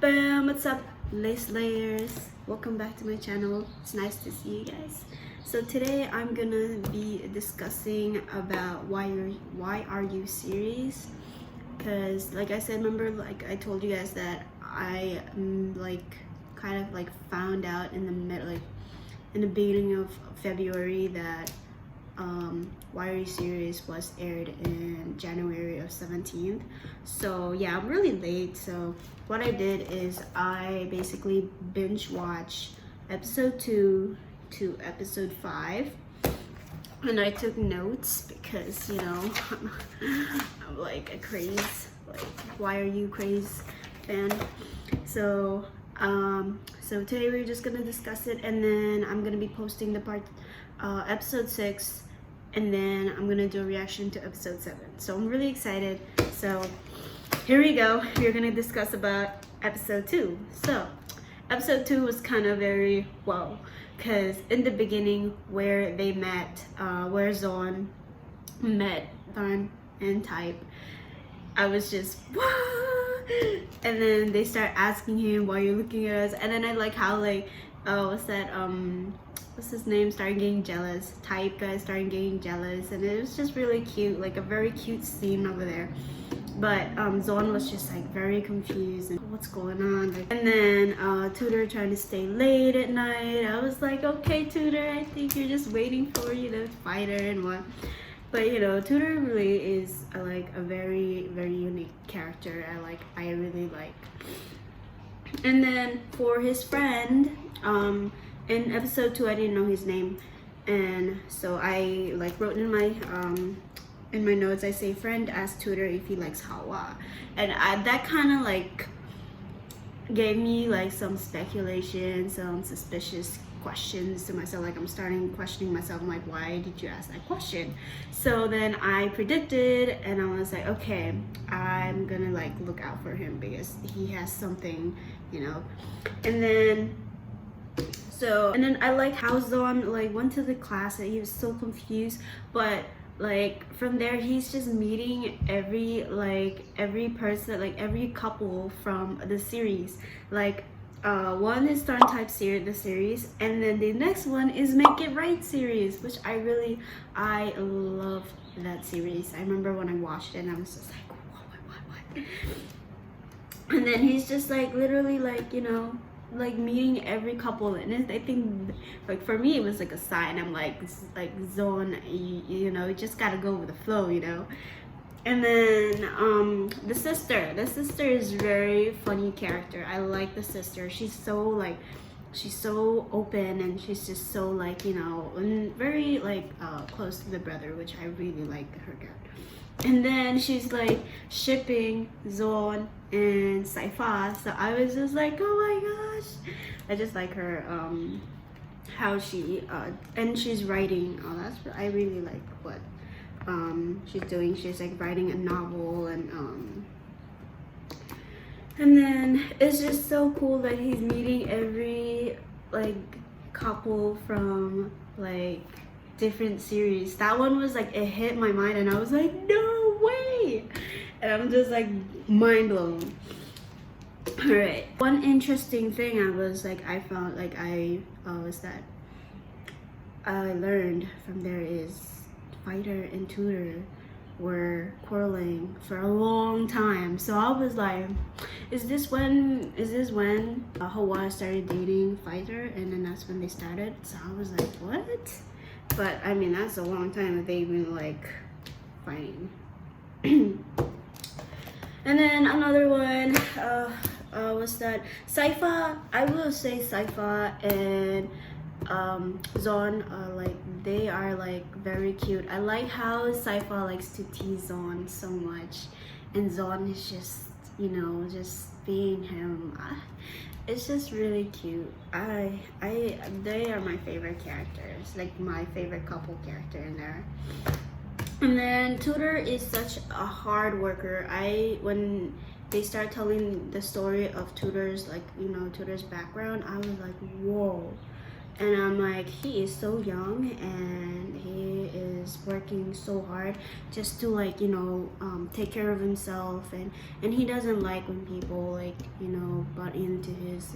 Bam! What's up, lace layers? Welcome back to my channel. It's nice to see you guys. So today I'm gonna be discussing about why are you series, because like I said, remember, like I told you guys that I kind of found out in the in the beginning of February that Why Are You Serious was aired in January of 17th. So yeah, I'm really late. So what I did is I basically binge watched episode 2 to episode 5, and I took notes because, you know, I'm like a craze, Why Are You craze fan. So so today we're just gonna discuss it, and then I'm gonna be posting the episode 6, and then I'm gonna do a reaction to episode 7. So I'm really excited. So here we go. We're gonna discuss about episode 2. So episode 2 was kind of very well, because in the beginning where they met, where Zon met Tharn and Type, I was just what? And then they start asking him, why are you looking at us? And then I like how what's his name, started getting jealous. Type guys started getting jealous, and it was just really cute, like a very cute scene over there. But Zon was just like very confused and what's going on. And then Tutor trying to stay late at night. I was like, okay, Tutor, I think you're just waiting for you to fight her and what. But you know, Tutor really is like a very, very unique character. I really like. And then for his friend, in episode 2, I didn't know his name, and so I wrote in my notes, I say, friend asked Tutor if he likes Hawa, and that kind of gave me some speculation, some suspicious questions to myself. I'm starting questioning myself. I'm like, why did you ask that question? So then I predicted, and I was like, okay, I'm gonna look out for him because he has something, you know. And then I like how Zon went to the class and he was so confused, but from there he's just meeting every person, every couple from the series. One is Star Type the series, and then the next one is Make It Right series, which I love that series. I remember when I watched it and I was just like, what? And then he's just literally you know, meeting every couple, and I think for me it was a sign. I'm like, this is Zon, you know, you just gotta go with the flow, you know. And then the sister is very funny character. I like the sister. She's so open, and she's just so you know, and very close to the brother, which I really like her character. And then she's shipping Zon and Saifa, so I was just like, oh my gosh, I just like her, how she and she's writing. I really like what she's doing. She's writing a novel, and then it's just so cool that he's meeting every couple from different series. That one was it hit my mind, and I was like, no way, and I'm just mind blown. All right, one interesting thing I found was that I learned from there is Fighter and Tutor were quarreling for a long time. So I was like, is this when Hawa started dating Fighter, and then that's when they started? So I was like, what? But I mean, that's a long time that they've been fighting. And then another one was that Saifa. I will say Saifa and Zon, they are very cute. I like how Saifa likes to tease Zon so much, and Zon is just, you know, just being him. It's just really cute. They are my favorite characters, my favorite couple character in there. And then Tutor is such a hard worker. When they start telling the story of Tutor's Tutor's background, I was like, whoa, And I'm like, he is so young and he is working so hard just to like, you know, take care of himself, and he doesn't like when people like, you know, butt into his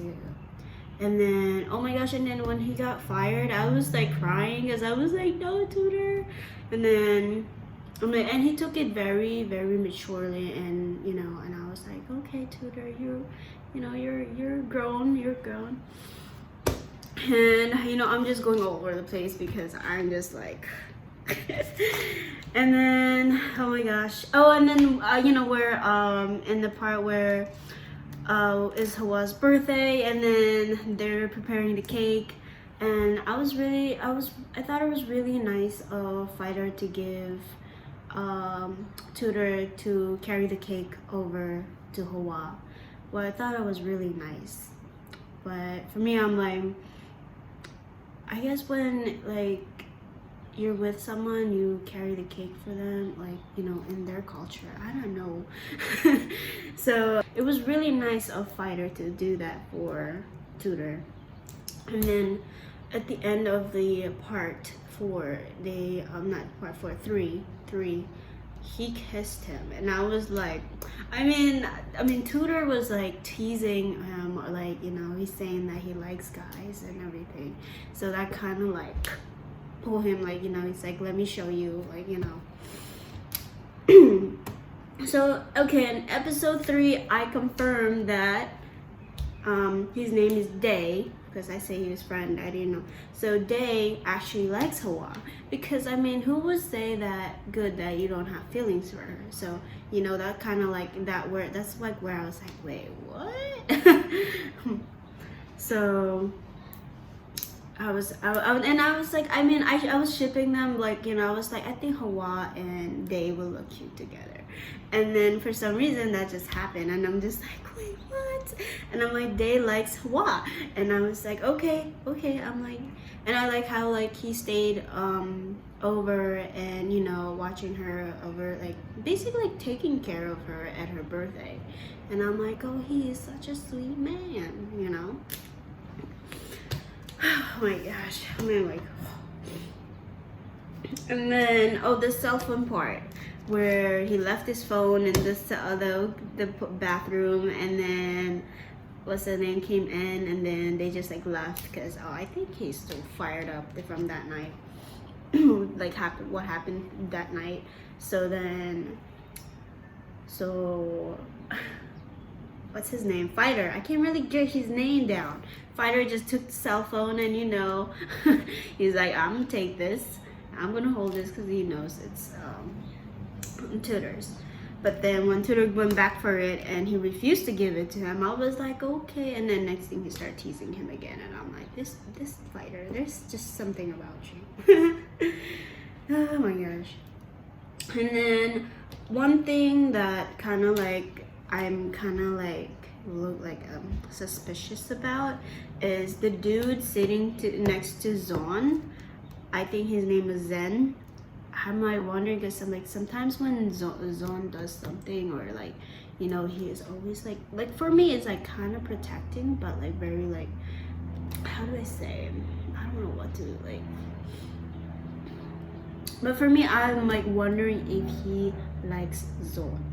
and then, oh my gosh, and then when he got fired, I was like crying because I was like, no, tutor. And then I'm like, and he took it very, very maturely, and you know, and I was like, okay, tutor, you know, you're grown, you're grown. And you know, I'm just going all over the place because I'm just like and then, oh my gosh, oh, and then you know, where in the part where is Hawa's birthday, and then they're preparing the cake, and I thought it was really nice of Fighter to give tutor to carry the cake over to Hawa. Well, I thought it was really nice, but for me, I'm like, I guess when like you're with someone, you carry the cake for them, like, you know, in their culture. I don't know. So it was really nice of Fighter to do that for tutor. And then at the end of the part 4, they not part 4, 3, he kissed him, and I was like, I mean tutor was like teasing him, or like, you know, he's saying that he likes guys and everything, so that kind of like pull him, like, you know, he's like, let me show you, like, you know. So okay, in episode 3 I confirmed that his name is Day, because I say his friend, I didn't know. So Day actually likes Hawa, because I mean, who would say that good that you don't have feelings for her? So, you know, that kind of like that word, that's like where I was like, wait, what? So I was like, I mean, I was shipping them, like, you know, I was like, I think Hawa and Day will look cute together. And then for some reason that just happened, and I'm just like, wait, what? And I'm like, Day likes Hawa, and I was like, okay, I'm like, and I like how like he stayed over, and you know, watching her over, like basically like taking care of her at her birthday. And I'm like, oh, he is such a sweet man, you know. Oh my gosh, I mean, like, and then, oh, the cell phone part where he left his phone in the bathroom, and then what's the name came in, and then they just like left because, oh, I think he's still fired up from that night. Like what happened that night. So then, what's his name? Fighter. I can't really get his name down. Fighter just took the cell phone, and you know, he's like, I'm gonna take this. I'm gonna hold this because he knows it's tutor's. But then when tutor went back for it and he refused to give it to him, I was like, okay. And then next thing he started teasing him again, and I'm like, this Fighter, there's just something about you. Oh my gosh. And then one thing that kind of like I'm kind of like suspicious about is the dude sitting next to Zon. I think his name is Zen. I'm like wondering, because I'm like, sometimes when Zon does something, or like, you know, he is always like for me it's like kind of protecting, but like very like, how do I say, I don't know what to like, but for me I'm like wondering if he likes Zon.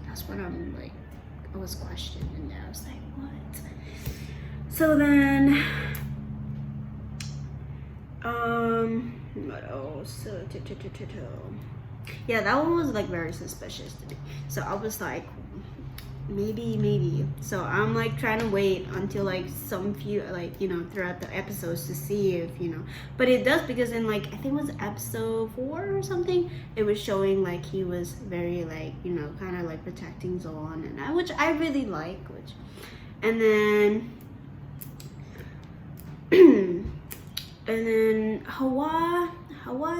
That's what I'm like, I was questioning, and I was like, what? So then what else? Yeah, that one was like very suspicious to me. So I was like, maybe. So I'm like trying to wait until like some few, like, you know, throughout the episodes to see if, you know, but it does, because in like, I think it was episode 4 or something, it was showing like he was very like, you know, kind of like protecting Zon, and which I really like, and then and then Hawa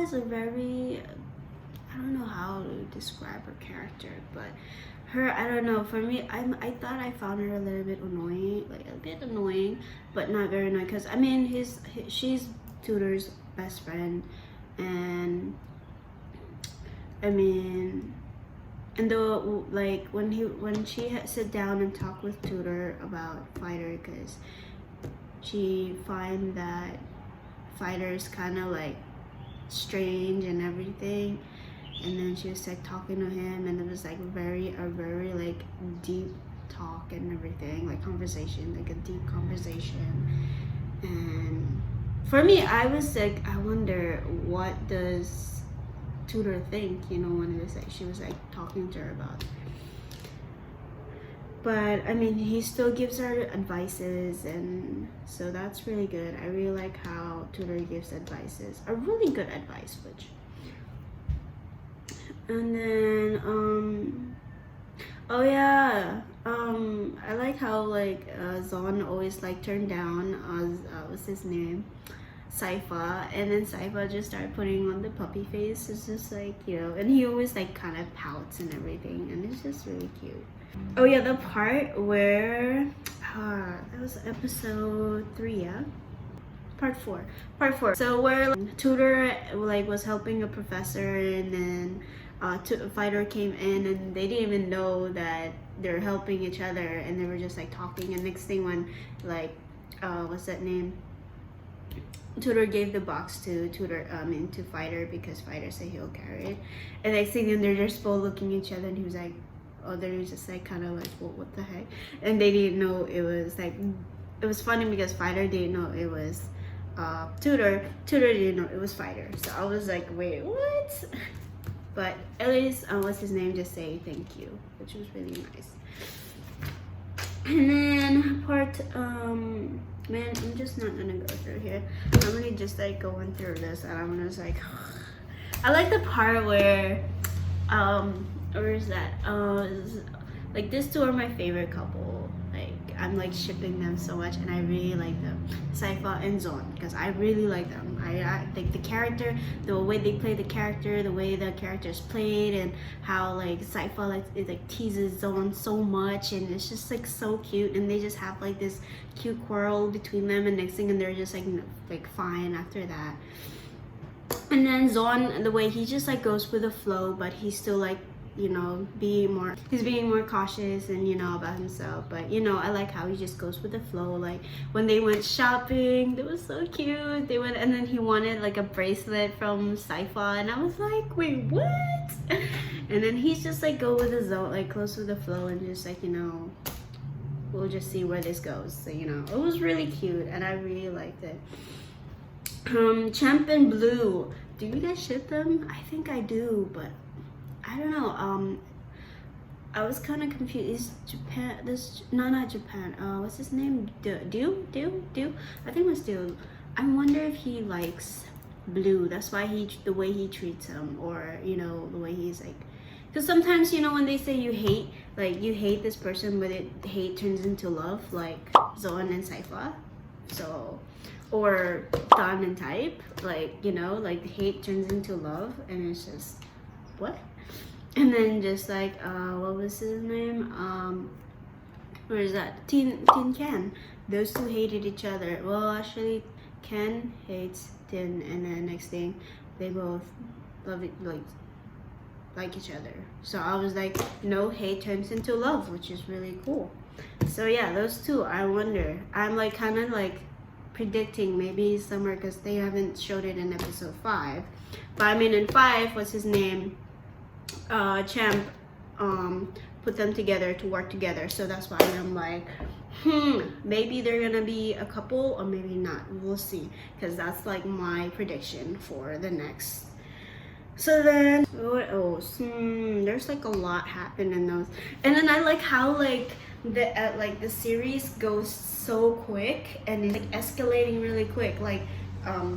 is a very, I don't know how to describe her character, but her, I don't know, for me, I thought I found her a little bit annoying, like a bit annoying, but not very annoying, because I mean, she's tutor's best friend, and I mean, and though like when she had sit down and talk with tutor about Fighter, because she find that Fighter's kind of like strange and everything, and then she was like talking to him, and it was like a very like deep talk and everything, like conversation, like a deep conversation. And for me, I was like, I wonder what does Tutor think, you know, when it was like she was like talking to her about. But I mean, he still gives her advices, and so that's really good. I really like how Tutor gives advices, a really good advice, which. And then oh yeah, I like how like Zon always like turned down what's his name, Saifa, and then Saifa just started putting on the puppy face. It's just like, you know, and he always like kind of pouts and everything, and it's just really cute. Oh yeah, the part where that was episode 3, yeah, part 4. So where Tutor like was helping a professor, and then Fighter came in, and they didn't even know that they're helping each other, and they were just like talking. And next thing, when like what's that name, Tutor gave the box to to Fighter, because Fighter said he'll carry it. And next thing, they're just both looking at each other, and he was like, oh, they're just like kind of like, well, what the heck? And they didn't know it was like, it was funny because Fighter didn't know it was Tutor didn't know it was Fighter. So I was like, wait, what? But at least what's his name just say thank you, which was really nice. And then part man, I'm just not gonna go through here. I'm gonna just like going through this, and I'm just like I like the part where where is that? Like these two are my favorite couple. Like I'm like shipping them so much, and I really like them, Saifa and Zon, because I really like them. I think the character, the way they play the character, the way the characters played, and how like Saifa like teases Zon so much, and it's just like so cute. And they just have like this cute quarrel between them, and next thing, and they're just like fine after that. And then Zon, the way he just like goes with the flow, but he's still like, you know, he's being more cautious and, you know, about himself. But, you know, I like how he just goes with the flow. Like when they went shopping, it was so cute. They went, and then he wanted like a bracelet from Saifa, and I was like, wait, what? And then he's just like go with the zone, like close with the flow, and just like, you know, we'll just see where this goes. So, you know, it was really cute, and I really liked it. Champ and Blue, do you guys ship them? I think I do, but I don't know. I was kind of confused. Is Japan? Not Japan. What's his name? Do? I think it was Do. I wonder if he likes Blue. That's why the way he treats him, or you know, the way he's like. Because sometimes, you know, when they say you hate this person, but hate turns into love, like Zon and Saifa. So, or Don and Type, like, you know, like hate turns into love, and it's just what? And then just like what was his name, where is that, Tin Can, those two hated each other. Well, actually Ken hates Tin, and then next thing they both love it, like each other. So I was like, no, hate turns into love, which is really cool. So yeah, those two, I wonder, I'm like kind of like predicting maybe somewhere, because they haven't showed it in episode 5, but I mean in 5, what's his name, Champ put them together to work together. So that's why I'm like, maybe they're gonna be a couple, or maybe not. We'll see, because that's like my prediction for the next. So then what else? There's like a lot happened in those. And then I like how like the series goes so quick, and it's like escalating really quick, like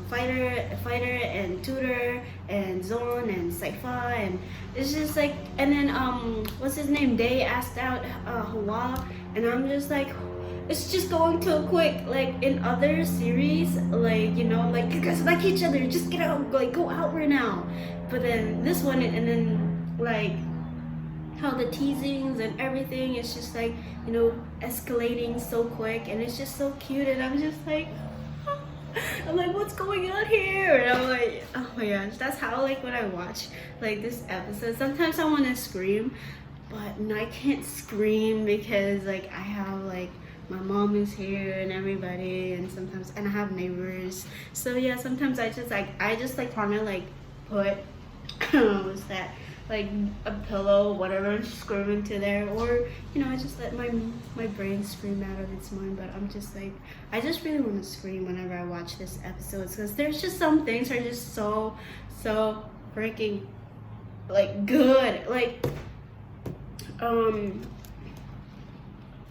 Fighter and Tutor and Zon and Saifa, and it's just like, and then what's his name, Day asked out Hawa, and I'm just like, it's just going too quick. Like in other series, like, you know, like you guys like each other, just get out, like go out right now. But then this one, and then like how the teasings and everything is just like, you know, escalating so quick, and it's just so cute, and I'm just like, I'm like, what's going on here? And I'm like, oh my gosh, that's how like when I watch like this episode, sometimes I want to scream, but I can't scream because like I have like my mom is here and everybody, and sometimes and I have neighbors. So yeah, sometimes I just like trying to like put what's that, like a pillow, whatever, scream into there, or I just let my brain scream out of its mind. But I'm just like, I just really want to scream whenever I watch this episodes, because there's just some things are just so freaking like good. Like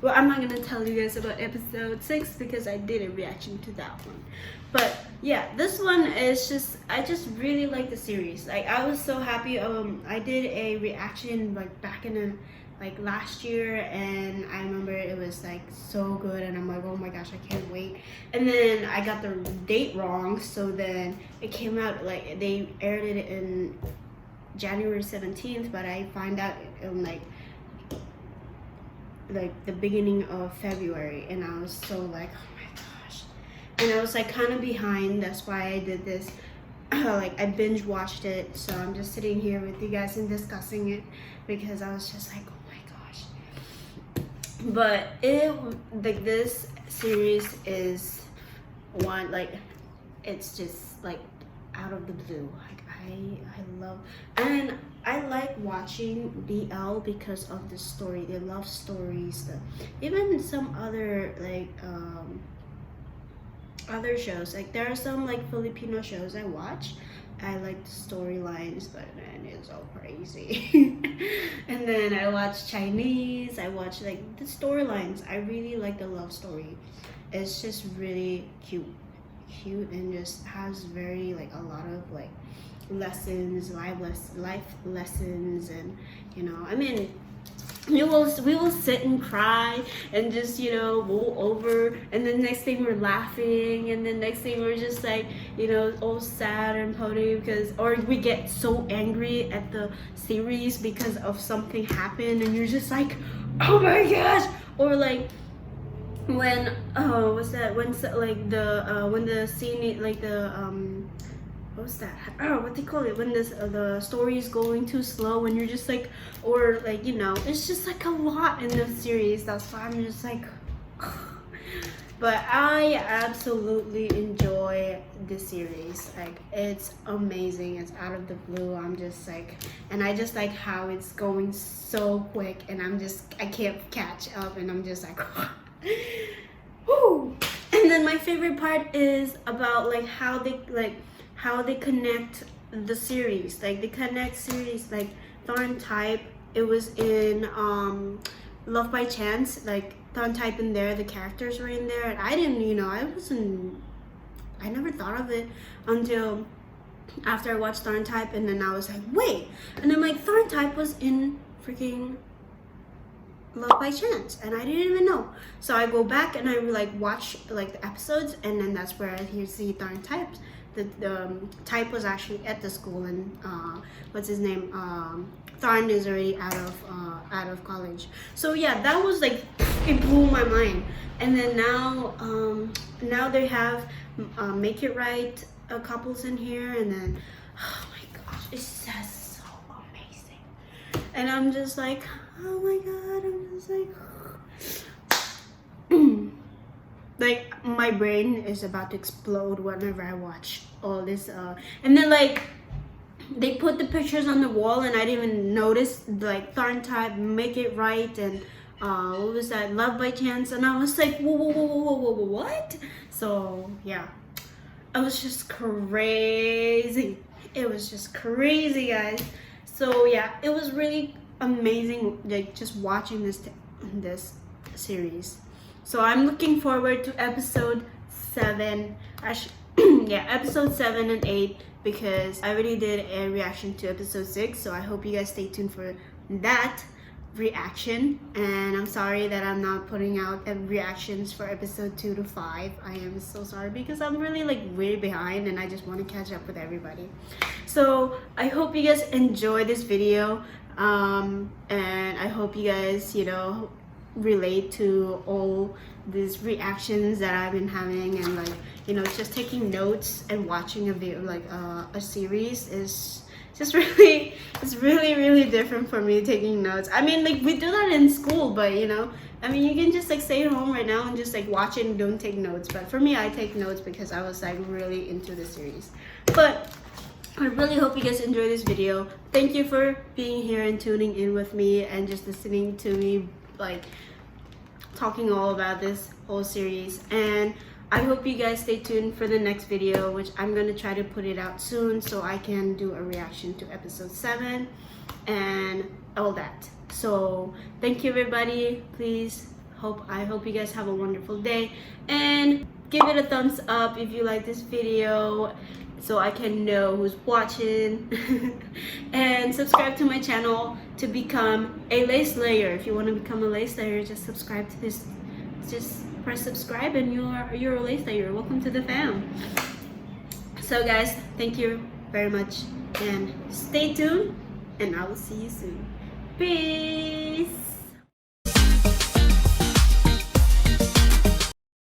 well, I'm not gonna tell you guys about episode 6 because I did a reaction to that one. But yeah, this one is just, I just really like the series. Like, I was so happy. I did a reaction like back in the like last year, and I remember it was like so good, and I'm like, oh my gosh, I can't wait. And then I got the date wrong, so then it came out like they aired it in January 17th, but I find out in like the beginning of February, and I was so like, oh my gosh. And I was like kind of behind. That's why I did this. Like, I binge watched it, so I'm just sitting here with you guys and discussing it, because I was just like, oh my gosh. But like, this series is one, like, it's just like out of the blue. Like, I love, and I like watching BL because of the story. They love stories. Even some other like other shows. Like, there are some like Filipino shows I watch. I like the storylines, but man, it's so crazy. And then I watch Chinese. I watch like the storylines. I really like the love story. It's just really cute, and just has very like a lot of like lessons, life lessons, and I mean, we will sit and cry and just roll over, and then next thing we're laughing, and then next thing we're just like all sad and pouty, because, or we get so angry at the series because of something happened, and you're just like, oh my gosh. Or like when what's that, when when the scene, like the what's that? Oh, what they call it? When this the story is going too slow, and you're just like, or like it's just like a lot in the series. That's why I'm just like, but I absolutely enjoy this series. Like, it's amazing. It's out of the blue. I'm just like, and I just like how it's going so quick, and I can't catch up, and I'm just like, whoo. And then my favorite part is about like how they connect the series. Like, they connect series like Thorn Type. It was in Love by Chance. Like, Thorn Type in there, the characters were in there, and I didn't, I never thought of it until after I watched Thorn Type, and then I was like, wait, and then like Thorn Type was in freaking Love by Chance, and I didn't even know. So I go back and I like watch like the episodes, and then that's where I see Thorn Types. The Type was actually at the school, and what's his name? Thorn is already out of college. So yeah, that was like, it blew my mind. And then now they have Make It Right couples in here, and then oh my gosh, it's just so amazing. And I'm just like, oh my god, I'm just like like, my brain is about to explode whenever I watch all this. And then like they put the pictures on the wall, and I didn't even notice, like Thorn Type, Make It Right, and what was that, Love by Chance, and I was like, whoa, what? So yeah, it was just crazy. It was just crazy, guys. So yeah, it was really amazing, like just watching this series. So I'm looking forward to episode 7. Actually, yeah, episode 7 and 8, because I already did a reaction to episode 6. So I hope you guys stay tuned for that reaction. And I'm sorry that I'm not putting out reactions for episode 2 to 5. I am so sorry, because I'm really like way behind, and I just want to catch up with everybody. So I hope you guys enjoy this video, and I hope you guys relate to all these reactions that I've been having, and like just taking notes and watching a video, like a series, is just really, it's really different for me taking notes. I mean, like, we do that in school, but you know, I mean, you can just like stay at home right now and just like watch it and don't take notes. But for me, I take notes because I was like really into the series. But I really hope you guys enjoy this video. Thank you for being here and tuning in with me and just listening to me like talking all about this whole series. And I hope you guys stay tuned for the next video, which I'm gonna try to put it out soon so I can do a reaction to episode 7 and all that. So thank you everybody. Please, I hope you guys have a wonderful day, and give it a thumbs up if you like this video so I can know who's watching. And subscribe to my channel to become a lace layer. If you want to become a lace layer, just subscribe to this. Just press subscribe and you're a lace layer. Welcome to the fam. So guys, thank you very much and stay tuned, and I will see you soon. Peace.